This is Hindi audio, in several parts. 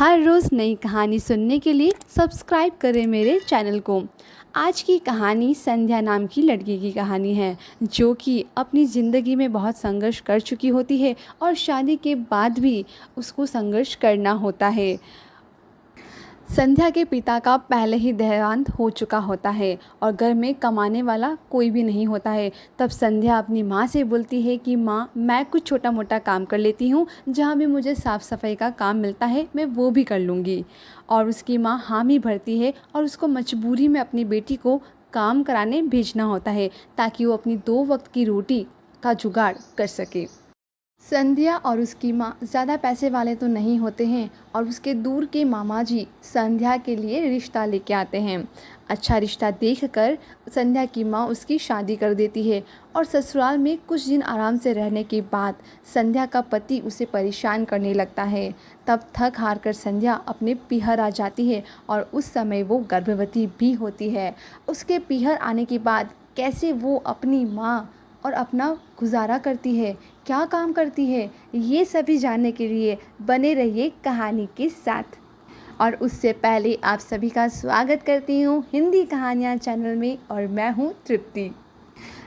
हर रोज़ नई कहानी सुनने के लिए सब्सक्राइब करें मेरे चैनल को। आज की कहानी संध्या नाम की लड़की की कहानी है, जो कि अपनी ज़िंदगी में बहुत संघर्ष कर चुकी होती है और शादी के बाद भी उसको संघर्ष करना होता है। संध्या के पिता का पहले ही देहांत हो चुका होता है और घर में कमाने वाला कोई भी नहीं होता है। तब संध्या अपनी माँ से बोलती है कि माँ, मैं कुछ छोटा मोटा काम कर लेती हूँ, जहाँ भी मुझे साफ़ सफाई का काम मिलता है मैं वो भी कर लूँगी। और उसकी माँ हामी भरती है और उसको मजबूरी में अपनी बेटी को काम कराने भेजना होता है, ताकि वो अपनी 2 वक्त की रोटी का जुगाड़ कर सके। संध्या और उसकी माँ ज़्यादा पैसे वाले तो नहीं होते हैं और उसके दूर के मामा जी संध्या के लिए रिश्ता लेके आते हैं। अच्छा रिश्ता देखकर संध्या की माँ उसकी शादी कर देती है और ससुराल में कुछ दिन आराम से रहने के बाद संध्या का पति उसे परेशान करने लगता है। तब थक हार कर संध्या अपने पीहर आ जाती है और उस समय वो गर्भवती भी होती है। उसके पीहर आने के बाद कैसे वो अपनी माँ और अपना गुजारा करती है, क्या काम करती है, ये सभी जानने के लिए बने रहिए कहानी के साथ। और उससे पहले आप सभी का स्वागत करती हूँ हिंदी कहानियाँ चैनल में, और मैं हूँ तृप्ति।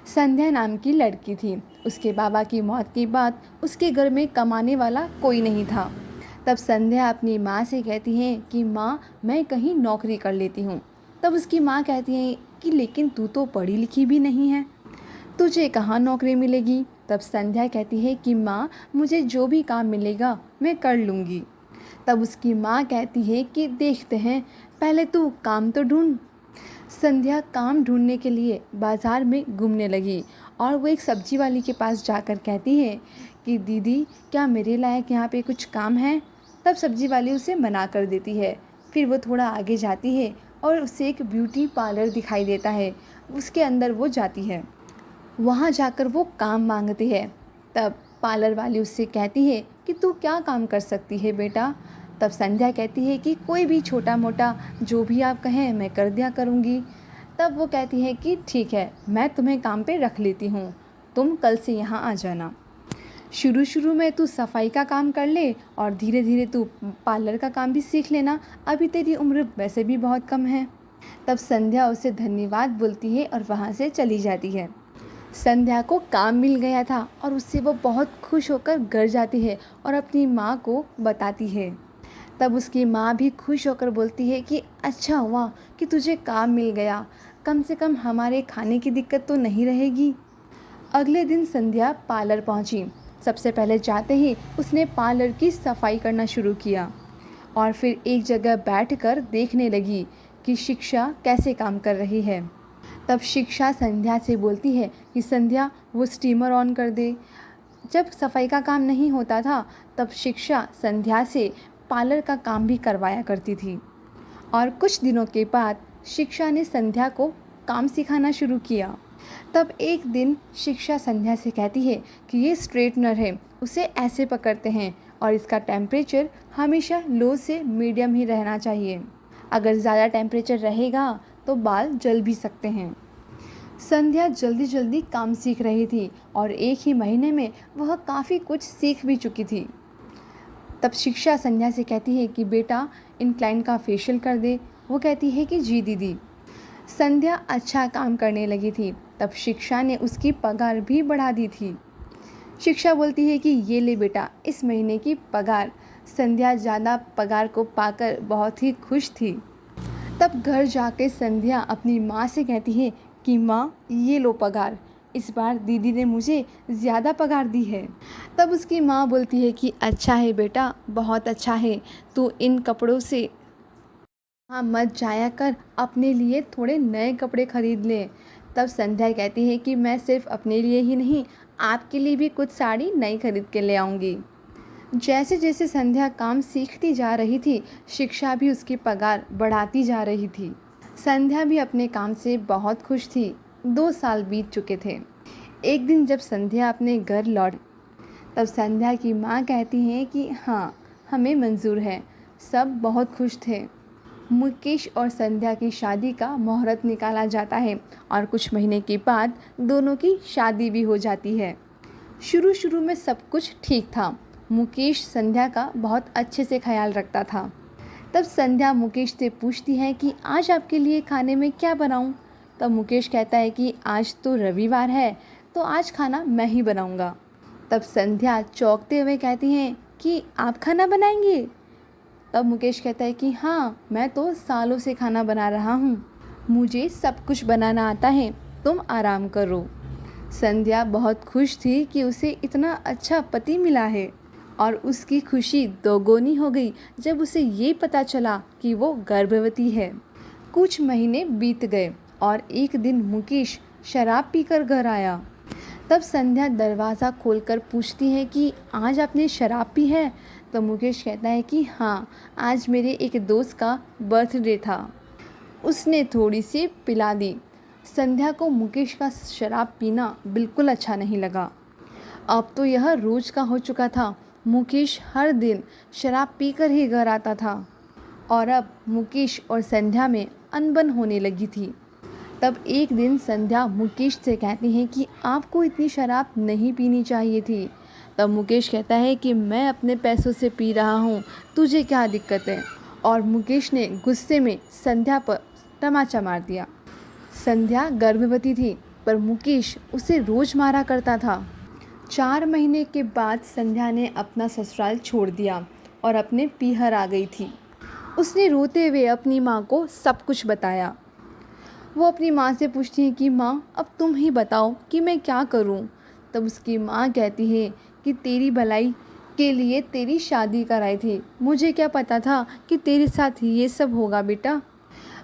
संध्या नाम की लड़की थी। उसके बाबा की मौत के बाद उसके घर में कमाने वाला कोई नहीं था। तब संध्या अपनी माँ से कहती है कि माँ, मैं कहीं नौकरी कर लेती हूँ। तब उसकी माँ कहती है कि लेकिन तू तो पढ़ी लिखी भी नहीं है, तुझे कहाँ नौकरी मिलेगी। तब संध्या कहती है कि माँ, मुझे जो भी काम मिलेगा मैं कर लूँगी। तब उसकी माँ कहती है कि देखते हैं, पहले तू काम तो ढूंढ। संध्या काम ढूंढने के लिए बाज़ार में घूमने लगी और वो एक सब्जी वाली के पास जाकर कहती है कि दीदी, क्या मेरे लायक यहाँ पे कुछ काम है। तब सब्जी वाली उसे मना कर देती है। फिर वो थोड़ा आगे जाती है और उसे एक ब्यूटी पार्लर दिखाई देता है। उसके अंदर वो जाती है, वहाँ जाकर वो काम मांगती है। तब पार्लर वाली उससे कहती है कि तू क्या काम कर सकती है बेटा। तब संध्या कहती है कि कोई भी छोटा मोटा जो भी आप कहें मैं कर दिया करूँगी। तब वो कहती है कि ठीक है, मैं तुम्हें काम पे रख लेती हूँ, तुम कल से यहाँ आ जाना। शुरू में तू सफाई का काम कर ले और धीरे धीरे तू पार्लर का काम भी सीख लेना, अभी तेरी उम्र वैसे भी बहुत कम है। तब संध्या उसे धन्यवाद बोलती है और वहाँ से चली जाती है। संध्या को काम मिल गया था और उससे वो बहुत खुश होकर घर जाती है और अपनी माँ को बताती है। तब उसकी माँ भी खुश होकर बोलती है कि अच्छा हुआ कि तुझे काम मिल गया, कम से कम हमारे खाने की दिक्कत तो नहीं रहेगी। अगले दिन संध्या पार्लर पहुँची। सबसे पहले जाते ही उसने पार्लर की सफाई करना शुरू किया और फिर एक जगह बैठकर देखने लगी कि शिक्षा कैसे काम कर रही है। तब शिक्षा संध्या से बोलती है कि संध्या, वो स्टीमर ऑन कर दे। जब सफाई का काम नहीं होता था तब शिक्षा संध्या से पार्लर का काम भी करवाया करती थी। और कुछ दिनों के बाद शिक्षा ने संध्या को काम सिखाना शुरू किया। तब एक दिन शिक्षा संध्या से कहती है कि ये स्ट्रेटनर है, उसे ऐसे पकड़ते हैं और इसका टेम्परेचर हमेशा लो से मीडियम ही रहना चाहिए। अगर ज़्यादा टेम्परेचर रहेगा तो बाल जल भी सकते हैं। संध्या जल्दी जल्दी काम सीख रही थी और एक ही महीने में वह काफ़ी कुछ सीख भी चुकी थी। तब शिक्षा संध्या से कहती है कि बेटा, इन क्लाइंट का फेशियल कर दे। वो कहती है कि जी दीदी। संध्या अच्छा काम करने लगी थी। तब शिक्षा ने उसकी पगार भी बढ़ा दी थी। शिक्षा बोलती है कि ये ले बेटा, इस महीने की पगार। संध्या ज़्यादा पगार को पाकर बहुत ही खुश थी। तब घर जाके संध्या अपनी माँ से कहती है कि माँ, ये लो पगार, इस बार दीदी ने मुझे ज़्यादा पगार दी है। तब उसकी माँ बोलती है कि अच्छा है बेटा, बहुत अच्छा है, तू इन कपड़ों से हाँ मत जाया कर, अपने लिए थोड़े नए कपड़े खरीद ले। तब संध्या कहती है कि मैं सिर्फ अपने लिए ही नहीं, आपके लिए भी कुछ साड़ी नई खरीद के ले आऊँगी। जैसे जैसे संध्या काम सीखती जा रही थी, शिक्षा भी उसकी पगार बढ़ाती जा रही थी। संध्या भी अपने काम से बहुत खुश थी। 2 साल बीत चुके थे। एक दिन जब संध्या अपने घर लौट, तब संध्या की माँ कहती हैं कि हाँ, हमें मंजूर है। सब बहुत खुश थे। मुकेश और संध्या की शादी का मुहूर्त निकाला जाता है और कुछ महीने के बाद दोनों की शादी भी हो जाती है। शुरू में सब कुछ ठीक था। मुकेश संध्या का बहुत अच्छे से ख्याल रखता था। तब संध्या मुकेश से पूछती है कि आज आपके लिए खाने में क्या बनाऊं? तब मुकेश कहता है कि आज तो रविवार है, तो आज खाना मैं ही बनाऊंगा। तब संध्या चौंकते हुए कहती हैं कि आप खाना बनाएंगे? तब मुकेश कहता है कि हाँ, मैं तो सालों से खाना बना रहा हूँ, मुझे सब कुछ बनाना आता है, तुम आराम करो। संध्या बहुत खुश थी कि उसे इतना अच्छा पति मिला है और उसकी खुशी दोगुनी हो गई जब उसे ये पता चला कि वो गर्भवती है। कुछ महीने बीत गए और एक दिन मुकेश शराब पीकर घर आया। तब संध्या दरवाज़ा खोलकर पूछती है कि आज आपने शराब पी है? तो मुकेश कहता है कि हाँ, आज मेरे एक दोस्त का बर्थडे था, उसने थोड़ी सी पिला दी। संध्या को मुकेश का शराब पीना बिल्कुल अच्छा नहीं लगा। अब तो यह रोज़ का हो चुका था। मुकेश हर दिन शराब पीकर ही घर आता था और अब मुकेश और संध्या में अनबन होने लगी थी। तब एक दिन संध्या मुकेश से कहती है कि आपको इतनी शराब नहीं पीनी चाहिए थी। तब मुकेश कहता है कि मैं अपने पैसों से पी रहा हूँ, तुझे क्या दिक्कत है? और मुकेश ने गुस्से में संध्या पर तमाचा मार दिया। संध्या गर्भवती थी पर मुकेश उसे रोज़ मारा करता था। 4 महीने के बाद संध्या ने अपना ससुराल छोड़ दिया और अपने पीहर आ गई थी। उसने रोते हुए अपनी माँ को सब कुछ बताया। वो अपनी माँ से पूछती है कि माँ, अब तुम ही बताओ कि मैं क्या करूँ? तब उसकी माँ कहती है कि तेरी भलाई के लिए तेरी शादी कराई थी, मुझे क्या पता था कि तेरे साथ ये सब होगा बेटा,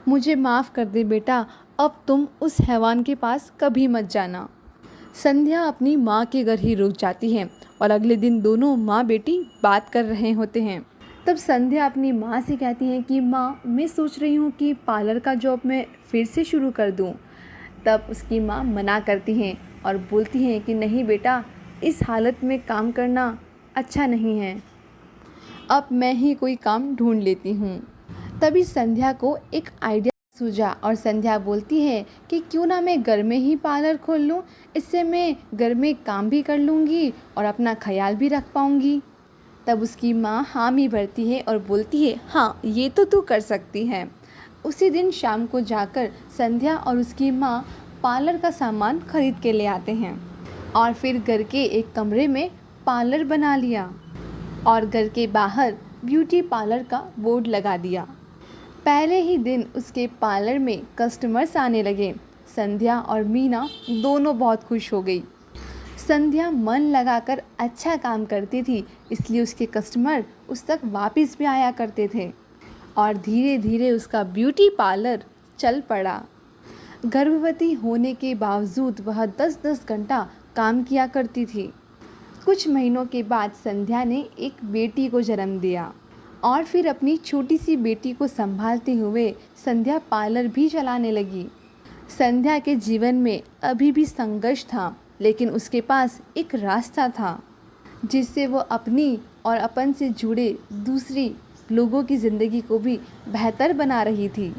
मुझे माफ़ कर दे बेटा, अब तुम उस हैवान के पास कभी मत जाना। संध्या अपनी माँ के घर ही रुक जाती है और अगले दिन दोनों माँ बेटी बात कर रहे होते हैं। तब संध्या अपनी माँ से कहती है कि माँ, मैं सोच रही हूँ कि पार्लर का जॉब मैं फिर से शुरू कर दूँ। तब उसकी माँ मना करती हैं और बोलती हैं कि नहीं बेटा, इस हालत में काम करना अच्छा नहीं है, अब मैं ही कोई काम ढूंढ लेती हूँ। तभी संध्या को एक आइडिया सूझा और संध्या बोलती है कि क्यों ना मैं घर में ही पार्लर खोल लूँ, इससे मैं घर में काम भी कर लूँगी और अपना ख्याल भी रख पाऊँगी। तब उसकी माँ हामी भरती है और बोलती है हाँ, ये तो तू कर सकती है। उसी दिन शाम को जाकर संध्या और उसकी माँ पार्लर का सामान खरीद के ले आते हैं और फिर घर के एक कमरे में पार्लर बना लिया और घर के बाहर ब्यूटी पार्लर का बोर्ड लगा दिया। पहले ही दिन उसके पार्लर में कस्टमर्स आने लगे। संध्या और मीना दोनों बहुत खुश हो गई। संध्या मन लगाकर अच्छा काम करती थी, इसलिए उसके कस्टमर उस तक वापस भी आया करते थे और धीरे धीरे उसका ब्यूटी पार्लर चल पड़ा। गर्भवती होने के बावजूद वह 10-10 घंटा काम किया करती थी। कुछ महीनों के बाद संध्या ने एक बेटी को जन्म दिया और फिर अपनी छोटी सी बेटी को संभालते हुए संध्या पार्लर भी चलाने लगी। संध्या के जीवन में अभी भी संघर्ष था, लेकिन उसके पास एक रास्ता था जिससे वो अपनी और अपन से जुड़े दूसरी लोगों की ज़िंदगी को भी बेहतर बना रही थी।